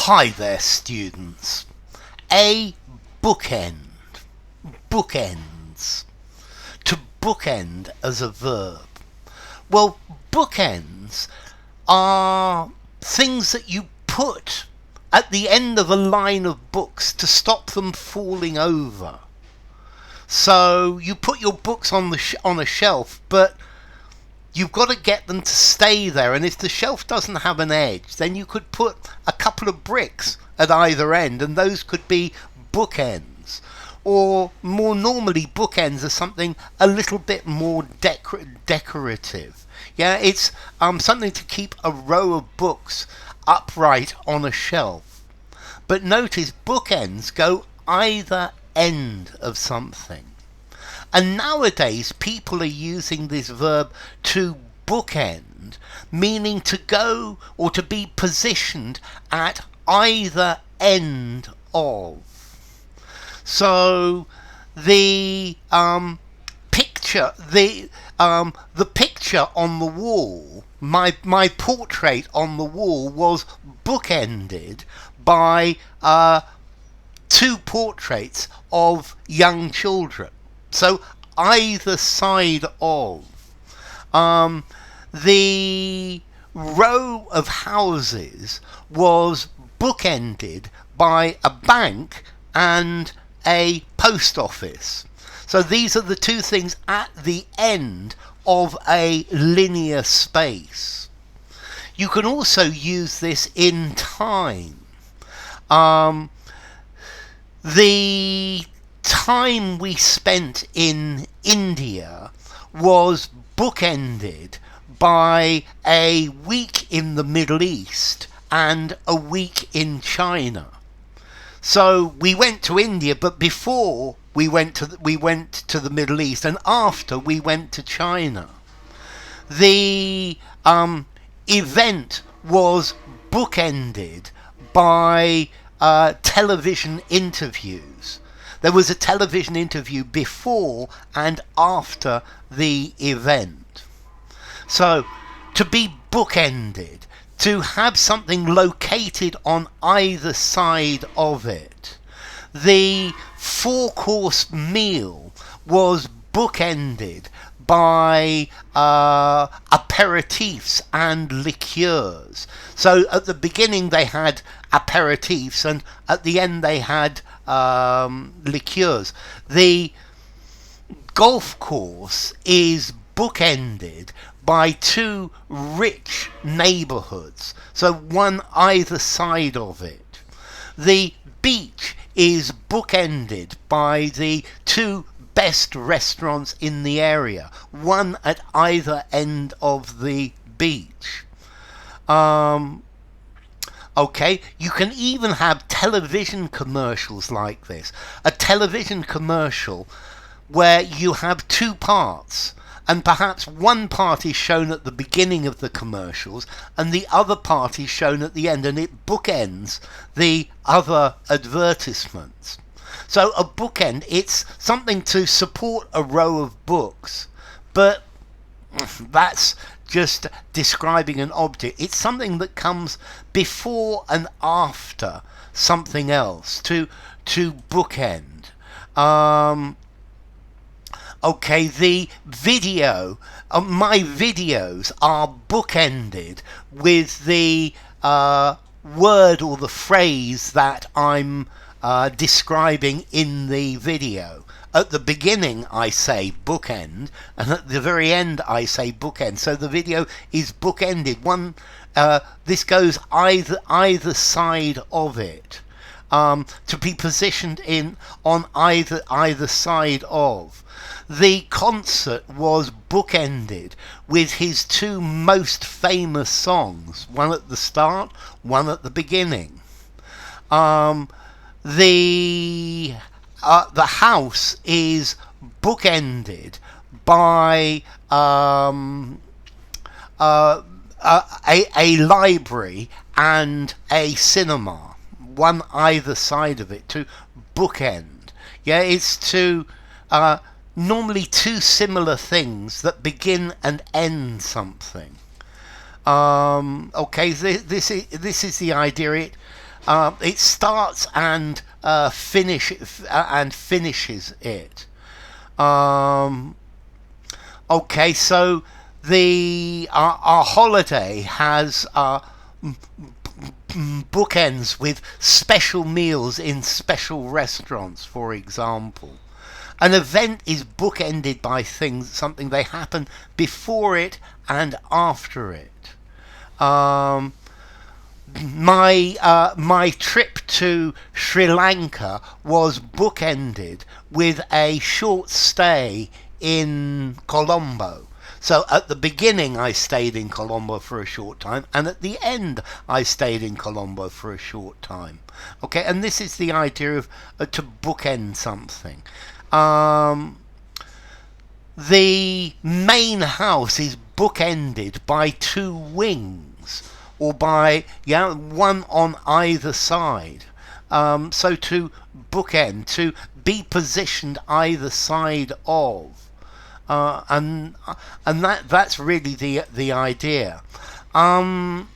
Hi there, students. A bookend. Bookends. To bookend as a verb. Well, bookends are things that you put at the end of a line of books to stop them falling over. So you put your books on a shelf, but you've got to get them to stay there, and if the shelf doesn't have an edge, then you could put a couple of bricks at either end, and those could be bookends. Or more normally, bookends are something a little bit more decorative. Yeah, it's something to keep a row of books upright on a shelf. But notice bookends go either end of something. And nowadays, people are using this verb to bookend, meaning to go or to be positioned at either end of. So the picture, the picture on the wall, my portrait on the wall was bookended by two portraits of young children. So either side of. The row of houses was bookended by a bank and a post office. So these are the two things at the end of a linear space. You can also use this in time. The time we spent in India was bookended by a week in the Middle East and a week in China. So we went to India, but before we went to the Middle East, and after we went to China. The event was bookended by television interviews. There was a television interview before and after the event. So, to be bookended, to have something located on either side of it. The four-course meal was bookended by aperitifs and liqueurs. So at the beginning they had aperitifs, and at the end they had liqueurs. The golf course is bookended by two rich neighbourhoods, so one either side of it. The beach is bookended by the two best restaurants in the area, one at either end of the beach. Okay, you can even have television commercials like this. A television commercial where you have two parts, and perhaps one part is shown at the beginning of the commercials and the other part is shown at the end, and it bookends the other advertisements. So a bookend, it's something to support a row of books, but that's just describing an object. It's something that comes before and after something else, to bookend. Okay, the video, my videos are bookended with the word or the phrase that I'm describing in the video. At the beginning I say bookend, and at the very end I say bookend. So the video is bookended. This goes either side of it, to be positioned on either side of. The concert was bookended with his two most famous songs, one at the start, one at the beginning. The house is bookended by a library and a cinema, one either side of it, to bookend. Yeah, it's to normally two similar things that begin and end something. Okay, this is the idea. It starts and finishes it. Okay, so the our holiday has bookends with special meals in special restaurants, for example. An event is bookended by something they happen before it and after it. My trip to Sri Lanka was bookended with a short stay in Colombo. So at the beginning I stayed in Colombo for a short time, and at the end I stayed in Colombo for a short time. Okay, and this is the idea of to bookend something. The main house is bookended by two wings, or by one on either side. So to bookend, to be positioned either side of, and that's really the idea. The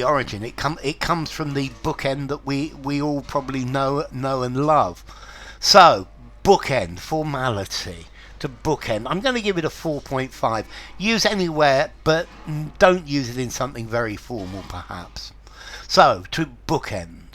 origin, it comes from the bookend that we all probably know and love. So bookend, formality, to bookend. I'm going to give it a 4.5. Use anywhere, but don't use it in something very formal, perhaps. So to bookend.